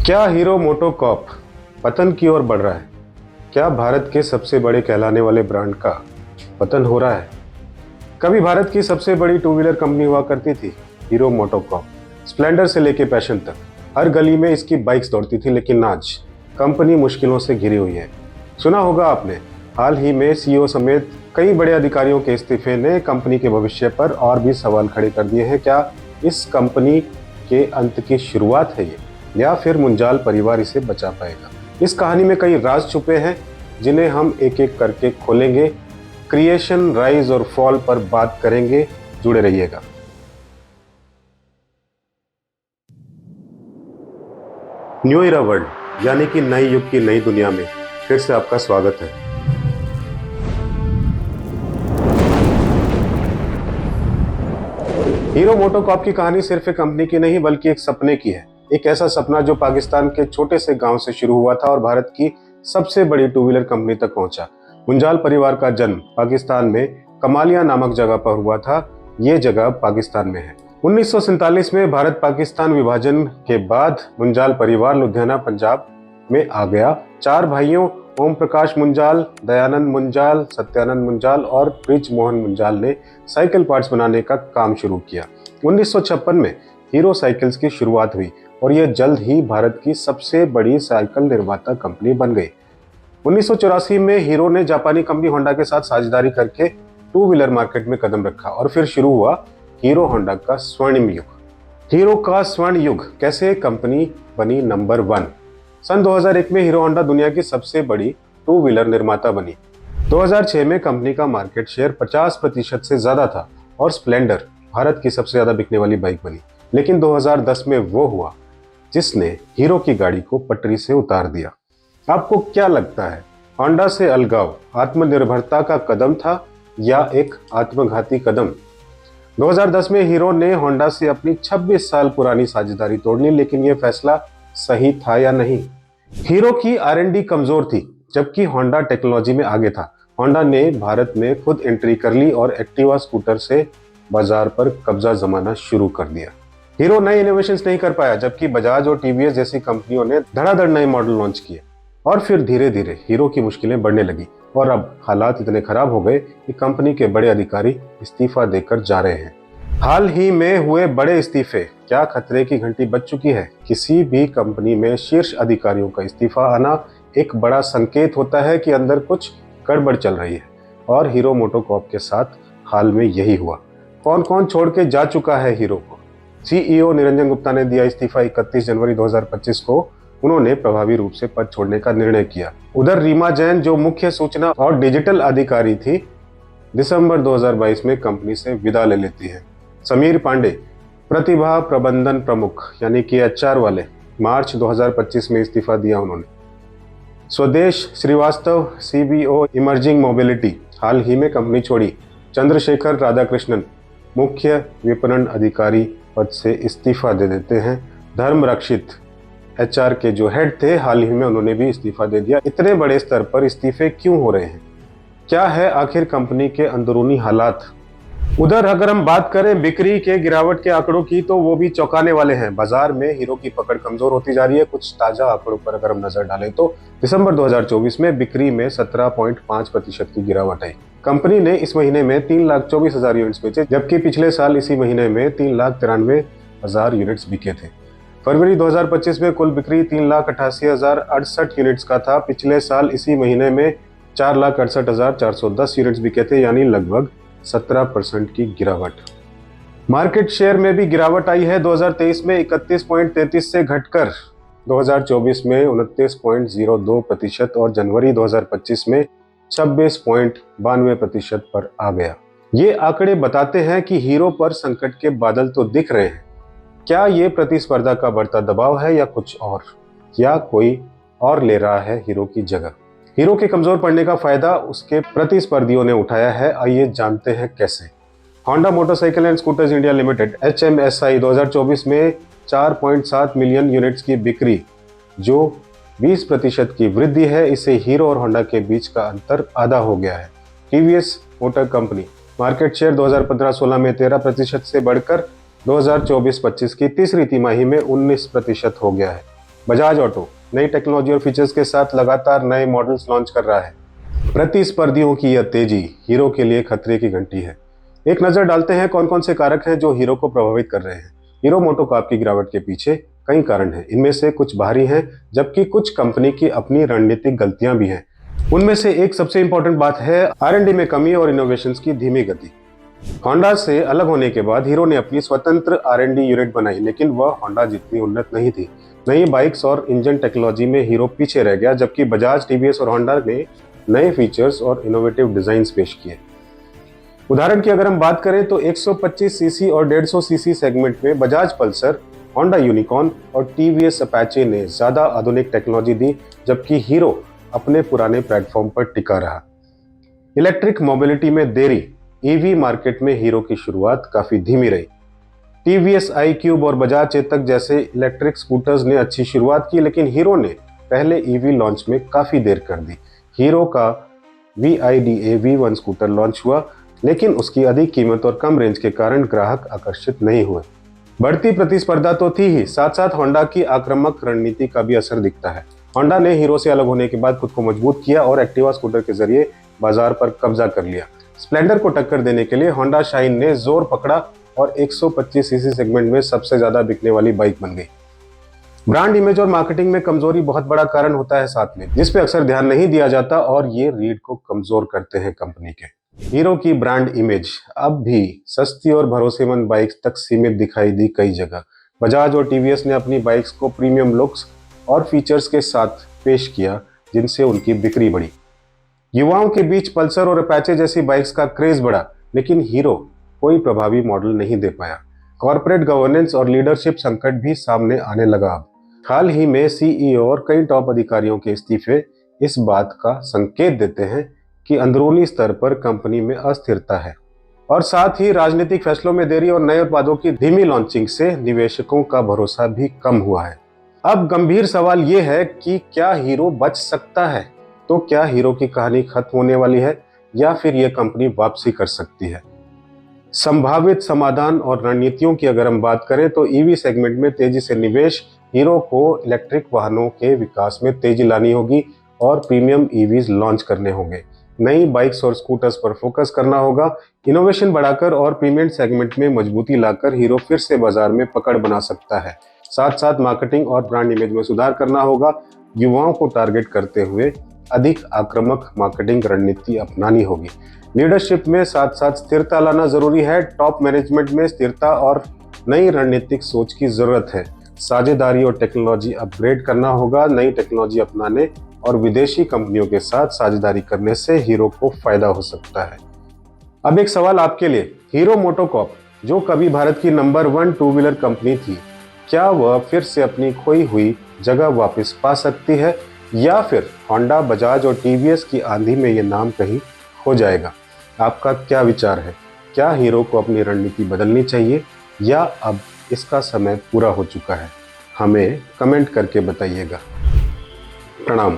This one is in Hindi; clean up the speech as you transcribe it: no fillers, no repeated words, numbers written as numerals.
क्या हीरो मोटोकॉर्प पतन की ओर बढ़ रहा है? क्या भारत के सबसे बड़े कहलाने वाले ब्रांड का पतन हो रहा है? कभी भारत की सबसे बड़ी टू व्हीलर कंपनी हुआ करती थी हीरो मोटोकॉर्प। स्प्लेंडर से लेके पैशन तक हर गली में इसकी बाइक्स दौड़ती थी, लेकिन आज कंपनी मुश्किलों से घिरी हुई है। सुना होगा आपने, हाल ही में सीईओ समेत कई बड़े अधिकारियों के इस्तीफे ने कंपनी के भविष्य पर और भी सवाल खड़े कर दिए हैं। क्या इस कंपनी के अंत की शुरुआत है ये, या फिर मुंजाल परिवार इसे बचा पाएगा? इस कहानी में कई राज छुपे हैं जिन्हें हम एक एक करके खोलेंगे। क्रिएशन, राइज और फॉल पर बात करेंगे। जुड़े रहिएगा। न्यू इरा वर्ल्ड यानी कि नए युग की नई दुनिया में फिर से आपका स्वागत है। हीरो मोटोकॉर्प की कहानी सिर्फ एक कंपनी की नहीं बल्कि एक सपने की है। एक ऐसा सपना जो पाकिस्तान के छोटे से गांव से शुरू हुआ था और भारत की सबसे बड़ी टू व्हीलर कंपनी तक पहुंचा। मुंजाल परिवार का जन्म पाकिस्तान में कमालिया नामक जगह पर हुआ था। ये जगह पाकिस्तान में है। 1947 में भारत पाकिस्तान विभाजन के बाद मुंजाल परिवार लुधियाना पंजाब में आ गया। 4 भाइयों ओम प्रकाश मुंजाल, दयानंद मुंजाल, सत्यानंद मुंजाल और ब्रिज मोहन मुंजाल ने साइकिल पार्ट्स बनाने का काम शुरू किया। 1956 में हीरो साइकिल्स की शुरुआत हुई और यह जल्द ही भारत की सबसे बड़ी साइकिल निर्माता कंपनी बन गई। 1984 में हीरो ने जापानी कंपनी होंडा के साथ साझेदारी करके टू व्हीलर मार्केट में कदम रखा और फिर शुरू हुआ हीरो होंडा का स्वर्णिम युग। हीरो का स्वर्ण युग कैसे कंपनी बनी नंबर 1? सन 2001 में हीरो होंडा दुनिया की सबसे बड़ी टू व्हीलर निर्माता बनी। 2006 में कंपनी का मार्केट शेयर 50% से ज्यादा था और स्प्लेंडर भारत की सबसे ज्यादा बिकने वाली बाइक बनी। लेकिन 2010 में वो हुआ जिसने हीरो की गाड़ी को पटरी से उतार दिया। आपको क्या लगता है, होंडा से अलगाव आत्मनिर्भरता का कदम था या एक आत्मघाती कदम? 2010 में हीरो ने होंडा से अपनी 26 साल पुरानी साझेदारी तोड़ ली, लेकिन यह फैसला सही था या नहीं? हीरो की R&D कमजोर थी जबकि होंडा टेक्नोलॉजी में आगे था। होंडा ने भारत में खुद एंट्री कर ली और एक्टिवा स्कूटर से बाजार पर कब्जा जमाना शुरू कर दिया। हीरो नए इनोवेशंस नहीं कर पाया जबकि बजाज और टीवीएस जैसी कंपनियों ने धड़ाधड़ नए मॉडल लॉन्च किए और फिर धीरे धीरे हीरो की मुश्किलें बढ़ने लगी और अब हालात इतने खराब हो गए कि कंपनी के बड़े अधिकारी इस्तीफा देकर जा रहे हैं। हाल ही में हुए बड़े इस्तीफे क्या खतरे की घंटी बज चुकी है? किसी भी कंपनी में शीर्ष अधिकारियों का इस्तीफा आना एक बड़ा संकेत होता है कि अंदर कुछ गड़बड़ चल रही है और हीरो मोटोकॉर्प के साथ हाल में यही हुआ। कौन कौन छोड़ के जा चुका है हीरो को? सीईओ निरंजन गुप्ता ने दिया इस्तीफा 31 जनवरी 2025 को। उन्होंने प्रभावी रूप से पद छोड़ने का निर्णय किया। उधर रीमा जैन जो मुख्य सूचना और डिजिटल अधिकारी थी, दिसंबर 2022 में कंपनी से विदा ले लेती है। समीर पांडे प्रतिभा प्रबंधन प्रमुख यानी कि HR वाले, मार्च 2025 में इस्तीफा दिया उन्होंने। स्वदेश श्रीवास्तव CBO इमर्जिंग मोबिलिटी हाल ही में कंपनी छोड़ी। चंद्रशेखर राधाकृष्णन मुख्य विपणन अधिकारी पद से इस्तीफा दे देते हैं। धर्म रक्षित HR के जो हेड थे, हाल ही में उन्होंने भी इस्तीफा दे दिया। इतने बड़े स्तर पर इस्तीफे क्यों हो रहे हैं? क्या है आखिर कंपनी के अंदरूनी हालात? उधर अगर हम बात करें बिक्री के गिरावट के आंकड़ों की, तो वो भी चौंकाने वाले हैं। बाजार में हीरो की पकड़ कमजोर होती जा रही है। कुछ ताजा आंकड़ों पर अगर हम नजर डालें तो दिसंबर 2024 में बिक्री में 17.5% की गिरावट आई। कंपनी ने इस महीने में 3,24,000 यूनिट्स बेचे, जबकि पिछले साल इसी महीने में 3,93,000 यूनिट्स बिके थे। फरवरी 2025 में कुल बिक्री 3,88,068 यूनिट्स का था। पिछले साल इसी महीने में 4,68,410 यूनिट्स बिके थे, यानी लगभग 17% की गिरावट। मार्केट शेयर में भी गिरावट आई है। 2023 में 31.33 से घटकर 2024 में 29.02% और जनवरी 2025 में 26.92% पर आ गया। ये आंकड़े बताते हैं कि हीरो पर संकट के बादल तो दिख रहे हैं। क्या ये प्रतिस्पर्धा का बढ़ता दबाव है या कुछ और, या कोई और ले रहा है हीरो की जगह? हीरो के कमजोर पड़ने का फायदा उसके प्रतिस्पर्धियों ने उठाया है। आइए जानते हैं कैसे। Honda motorcycle and scooters India limited HMSI 2024 में 4.7 मिलियन यूनिट्स की बिक्री, जो 20% की वृद्धि है। इससे हीरो और होंडा के बीच का अंतर आधा हो गया है। TVS motor company market share 2015-16 में 13% से बढ़कर 2024-25 की तीसरी तिमाही में 19% हो गया है। बजाज ऑटो नई टेक्नोलॉजी और फीचर्स के साथ लगातार नए मॉडल्स लॉन्च कर रहा है। प्रतिस्पर्धियों की यह तेजी हीरो के लिए खतरे की घंटी है। एक नजर डालते हैं कौन कौन से कारक हैं जो हीरो को प्रभावित कर रहे हैं। हीरो मोटोकॉर्प की गिरावट के पीछे कई कारण हैं। इनमें से कुछ बाहरी हैं, जबकि कुछ कंपनी की अपनी रणनीतिक गलतियां भी हैं। उनमें से एक सबसे इंपॉर्टेंट बात है R&D में कमी और इनोवेशंस की धीमी गति। होंडा से अलग होने के बाद हीरो ने अपनी स्वतंत्र R&D यूनिट बनाई, लेकिन वह होंडा जितनी उन्नत नहीं थी। नई बाइक्स और इंजन टेक्नोलॉजी में हीरो पीछे रह गया, जबकि बजाज, टीवीएस और होंडा ने नए फीचर्स और इनोवेटिव डिजाइन्स पेश किए। उदाहरण की अगर हम बात करें तो 125 सीसी और 150 सीसी सेगमेंट में बजाज पल्सर, होंडा यूनिकॉर्न और टीवीएस अपाचे ने ज्यादा आधुनिक टेक्नोलॉजी दी, जबकि हीरो अपने पुराने प्लेटफॉर्म पर टिका रहा। इलेक्ट्रिक मोबिलिटी में देरी। ईवी मार्केट में हीरो की शुरुआत काफी धीमी रही। टीवीएस आई क्यूब और बजाज चेतक जैसे इलेक्ट्रिक स्कूटर्स ने अच्छी शुरुआत की, लेकिन हीरो ने पहले ईवी लॉन्च में काफी देर कर दी। हीरो का VIDA V1 स्कूटर लॉन्च हुआ, लेकिन उसकी अधिक कीमत और कम रेंज के कारण ग्राहक आकर्षित नहीं हुए। बढ़ती प्रतिस्पर्धा तो थी ही, साथ साथ होंडा की आक्रामक रणनीति का भी असर दिखता है। होंडा ने हीरो से अलग होने के बाद खुद को मजबूत किया और एक्टिवा स्कूटर के जरिए बाजार पर कब्जा कर लिया। स्प्लेंडर को टक्कर देने के लिए होंडा शाइन ने जोर पकड़ा और 125 सीसी सेगमेंट में सबसे ज्यादा बिकने वाली बाइक बन गई। ब्रांड इमेज और मार्केटिंग में कमजोरी बहुत बड़ा कारण होता है साथ में, जिस पे अक्सर ध्यान नहीं दिया जाता और ये रीढ़ को कमजोर करते हैं कंपनी के। हीरो की ब्रांड इमेज अब भी सस्ती और भरोसेमंद बाइक्स तक सीमित दिखाई दी कई जगह। बजाज और टीवीएस ने अपनी बाइक्स को प्रीमियम लुक्स और फीचर्स के साथ पेश किया, जिनसे उनकी बिक्री बढ़ी। युवाओं के बीच पल्सर और अपाचे जैसी बाइक्स का क्रेज बढ़ा, लेकिन हीरो कोई प्रभावी मॉडल नहीं दे पाया। कॉर्पोरेट गवर्नेंस और लीडरशिप संकट भी सामने आने लगा। अब हाल ही में CEO और कई टॉप अधिकारियों के इस्तीफे इस बात का संकेत देते हैं कि अंदरूनी स्तर पर कंपनी में अस्थिरता है, और साथ ही राजनीतिक फैसलों में देरी और नए उत्पादों की धीमी लॉन्चिंग से निवेशकों का भरोसा भी कम हुआ है। अब गंभीर सवाल यह है कि क्या हीरो बच सकता है? तो क्या हीरो की कहानी खत्म होने वाली है, या फिर यह कंपनी वापसी कर सकती है? संभावित समाधान और रणनीतियों की अगर हम बात करें तो ईवी सेगमेंट में तेजी से निवेश, हीरो को इलेक्ट्रिक वाहनों के विकास में तेजी लानी होगी और प्रीमियम ईवीज लॉन्च करने होंगे। नई बाइक्स और स्कूटर्स पर फोकस करना होगा। इनोवेशन बढ़ाकर और प्रीमियम सेगमेंट में मजबूती लाकर हीरो फिर से बाजार में पकड़ बना सकता है। साथ साथ मार्केटिंग और ब्रांड इमेज में सुधार करना होगा। युवाओं को टारगेट करते हुए अधिक आक्रामक मार्केटिंग रणनीति अपनानी होगी। लीडरशिप में साथ साथ स्थिरता लाना जरूरी है। टॉप मैनेजमेंट में स्थिरता और नई रणनीतिक सोच की जरूरत है। साझेदारी और टेक्नोलॉजी अपग्रेड करना होगा। नई टेक्नोलॉजी अपनाने और विदेशी कंपनियों के साथ साझेदारी करने से हीरो को फायदा हो सकता है। अब एक सवाल आपके लिए, हीरो मोटोकॉर्प जो कभी भारत की नंबर 1 टू व्हीलर कंपनी थी, क्या वह फिर से अपनी खोई हुई जगह वापस पा सकती है, या फिर होंडा, बजाज और टीवीएस की आंधी में यह नाम कहीं खो जाएगा? आपका क्या विचार है? क्या हीरो को अपनी रणनीति बदलनी चाहिए, या अब इसका समय पूरा हो चुका है? हमें कमेंट करके बताइएगा। प्रणाम।